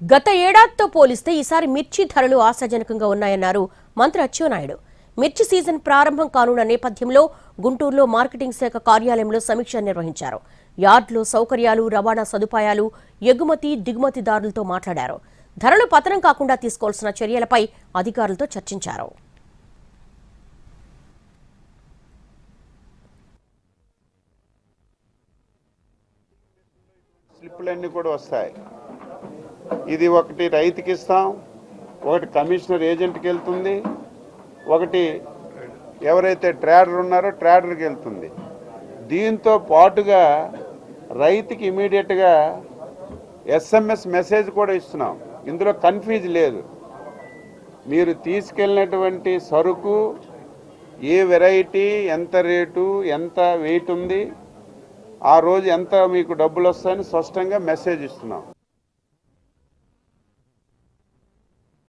గత ఏడాదితో పోలిస్తే ఈసారి మిర్చి ధరలు ఆశాజనకంగా ఉన్నాయన్నారు మంత్రి అచ్చెన్నాయుడు. మిర్చి సీజన్ ప్రారంభం కానున్న నేపథ్యంలో గుంటూరులో మార్కెటింగ్ శాఖ కార్యాలయంలో సమీక్ష నిర్వహించారు. యార్డులో సౌకర్యాలు, రవాణా సదుపాయాలు, ఎగుమతి దిగుమతిదారులతో మాట్లాడారు. ధరలు పతనం కాకుండా తీసుకోవాల్సిన చర్యలపై అధికారులతో చర్చించారు. స్లిప్పులన్నీ కూడా వస్తాయి. ఇది ఒకటి రైతుకి ఇస్తాం, ఒకటి కమిషనర్ ఏజెంట్కి వెళ్తుంది, ఒకటి ఎవరైతే ట్రేడర్ ఉన్నారో ట్రేడర్కి వెళ్తుంది. దీంతో పాటుగా రైతుకి ఇమీడియట్గా SMS మెసేజ్ కూడా ఇస్తున్నాం. ఇందులో కన్ఫ్యూజ్ లేదు. మీరు తీసుకెళ్ళినటువంటి సరుకు ఏ వెరైటీ, ఎంత రేటు, ఎంత వెయిట్ ఉంది, ఆ రోజు ఎంత మీకు డబ్బులు వస్తాయని స్పష్టంగా మెసేజ్ ఇస్తున్నాం.